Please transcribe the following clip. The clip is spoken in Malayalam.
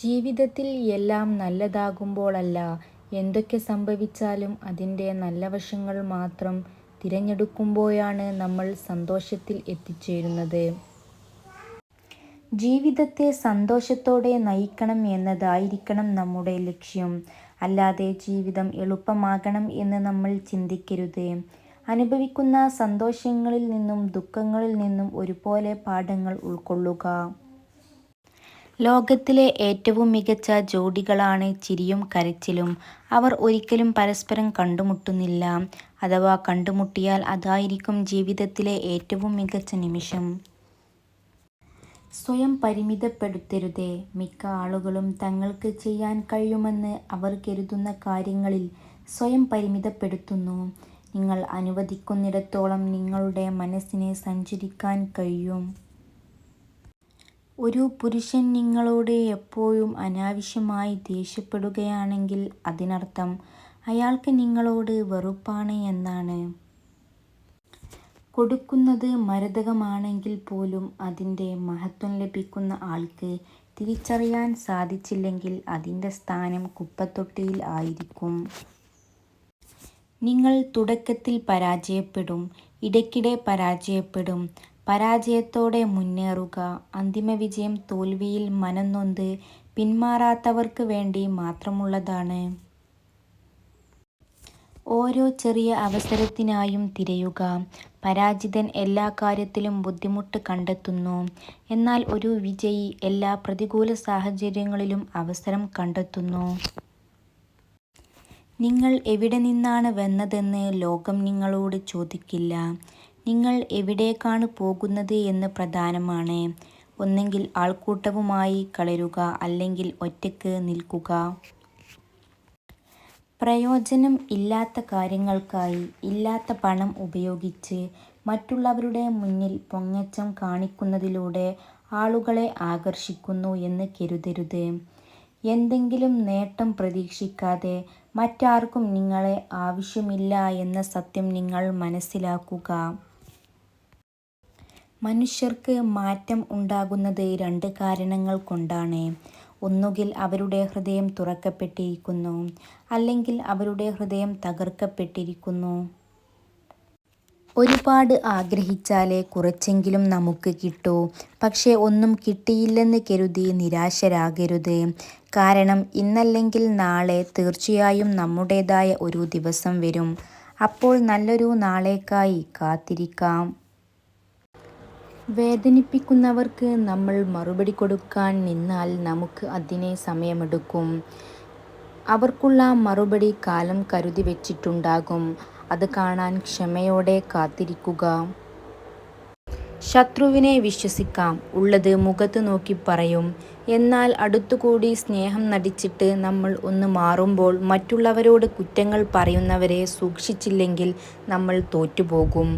ജീവിതത്തിൽ എല്ലാം നല്ലതാകുമ്പോഴല്ല, എന്തൊക്കെ സംഭവിച്ചാലും അതിൻ്റെ നല്ല വശങ്ങൾ മാത്രം തിരഞ്ഞെടുക്കുമ്പോഴാണ് നമ്മൾ സന്തോഷത്തിൽ എത്തിച്ചേരുന്നത്. ജീവിതത്തെ സന്തോഷത്തോടെ നയിക്കണം എന്നതായിരിക്കണം നമ്മുടെ ലക്ഷ്യം. അല്ലാതെ ജീവിതം എളുപ്പമാകണം എന്ന് നമ്മൾ ചിന്തിക്കരുത്. അനുഭവിക്കുന്ന സന്തോഷങ്ങളിൽ നിന്നും ദുഃഖങ്ങളിൽ നിന്നും ഒരുപോലെ പാഠങ്ങൾ ഉൾക്കൊള്ളുക. ലോകത്തിലെ ഏറ്റവും മികച്ച ജോഡികളാണ് ചിരിയും കരച്ചിലും. അവർ ഒരിക്കലും പരസ്പരം കണ്ടുമുട്ടുന്നില്ല. അഥവാ കണ്ടുമുട്ടിയാൽ അതായിരിക്കും ജീവിതത്തിലെ ഏറ്റവും മികച്ച നിമിഷം. സ്വയം പരിമിതപ്പെടുത്തരുത്. മിക്ക ആളുകളും തങ്ങൾക്ക് ചെയ്യാൻ കഴിയുമെന്ന് അവർ കരുതുന്ന കാര്യങ്ങളിൽ സ്വയം പരിമിതപ്പെടുത്തുന്നു. നിങ്ങൾ അനുവദിക്കുന്നിടത്തോളം നിങ്ങളുടെ മനസ്സിന് സഞ്ചരിക്കാൻ കഴിയും. ഒരു പുരുഷൻ നിങ്ങളോട് എപ്പോഴും അനാവശ്യമായി ദേഷ്യപ്പെടുകയാണെങ്കിൽ അതിനർത്ഥം അയാൾക്ക് നിങ്ങളോട് വെറുപ്പാണ് എന്നാണ്. കൊടുക്കുന്നത് മരതകമാണെങ്കിൽ പോലും അതിൻ്റെ മഹത്വം ലഭിക്കുന്ന ആൾക്ക് തിരിച്ചറിയാൻ സാധിച്ചില്ലെങ്കിൽ അതിൻ്റെ സ്ഥാനം കുപ്പത്തൊട്ടിയിൽ ആയിരിക്കും. നിങ്ങൾ തുടക്കത്തിൽ പരാജയപ്പെടും, ഇടയ്ക്കിടെ പരാജയപ്പെടും. പരാജയത്തോടെ മുന്നേറുക. അന്തിമവിജയം തോൽവിയിൽ മനം നൊന്ത് പിന്മാറാത്തവർക്ക് വേണ്ടി മാത്രമുള്ളതാണ്. ഓരോ ചെറിയ അവസരത്തിനായും തിരയുക. പരാജിതൻ എല്ലാ കാര്യത്തിലും ബുദ്ധിമുട്ട് കണ്ടെത്തുന്നു. എന്നാൽ ഒരു വിജയി എല്ലാ പ്രതികൂല സാഹചര്യങ്ങളിലും അവസരം കണ്ടെത്തുന്നു. നിങ്ങൾ എവിടെ നിന്നാണ് വന്നതെന്ന് ലോകം നിങ്ങളോട് ചോദിക്കില്ല. നിങ്ങൾ എവിടേക്കാണ് പോകുന്നത് എന്ന് പ്രധാനമാണ്. ഒന്നെങ്കിൽ ആൾക്കൂട്ടവുമായി കളരുക, അല്ലെങ്കിൽ ഒറ്റയ്ക്ക് നിൽക്കുക. പ്രയോജനം ഇല്ലാത്ത കാര്യങ്ങൾക്കായി ഇല്ലാത്ത പണം ഉപയോഗിച്ച് മറ്റുള്ളവരുടെ മുന്നിൽ പൊങ്ങച്ചം കാണിക്കുന്നതിലൂടെ ആളുകളെ ആകർഷിക്കുന്നു എന്ന് കരുതരുത്. എന്തെങ്കിലും നേട്ടം പ്രതീക്ഷിക്കാതെ മറ്റാർക്കും നിങ്ങളെ ആവശ്യമില്ല എന്ന സത്യം നിങ്ങൾ മനസ്സിലാക്കുക. മനുഷ്യർക്ക് മാറ്റം ഉണ്ടാകുന്നത് രണ്ട് കാരണങ്ങൾ കൊണ്ടാണ്. ഒന്നുകിൽ അവരുടെ ഹൃദയം തുറക്കപ്പെട്ടിരിക്കുന്നു, അല്ലെങ്കിൽ അവരുടെ ഹൃദയം തകർക്കപ്പെട്ടിരിക്കുന്നു. ഒരുപാട് ആഗ്രഹിച്ചാലേ കുറച്ചെങ്കിലും നമുക്ക് കിട്ടൂ. പക്ഷേ ഒന്നും കിട്ടിയില്ലെന്ന് കരുതി നിരാശരാകരുത്. കാരണം ഇന്നല്ലെങ്കിൽ നാളെ തീർച്ചയായും നമ്മുടേതായ ഒരു ദിവസം വരും. അപ്പോൾ നല്ലൊരു നാളേക്കായി കാത്തിരിക്കാം. വേദനിപ്പിക്കുന്നവർക്ക് നമ്മൾ മറുപടി കൊടുക്കാൻ നിന്നാൽ നമുക്ക് അതിന് സമയമെടുക്കും. അവർക്കുള്ള മറുപടി കാലം കരുതി വെച്ചിട്ടുണ്ടാകും. അത് കാണാൻ ക്ഷമയോടെ കാത്തിരിക്കുക. ശത്രുവിനെ വിശ്വസിക്കാം, ഉള്ളത് മുഖത്ത് നോക്കി പറയും. എന്നാൽ അടുത്തുകൂടി സ്നേഹം നടിച്ചിട്ട് നമ്മൾ ഒന്ന് മാറുമ്പോൾ മറ്റുള്ളവരോട് കുറ്റങ്ങൾ പറയുന്നവരെ സൂക്ഷിച്ചില്ലെങ്കിൽ നമ്മൾ തോറ്റുപോകും.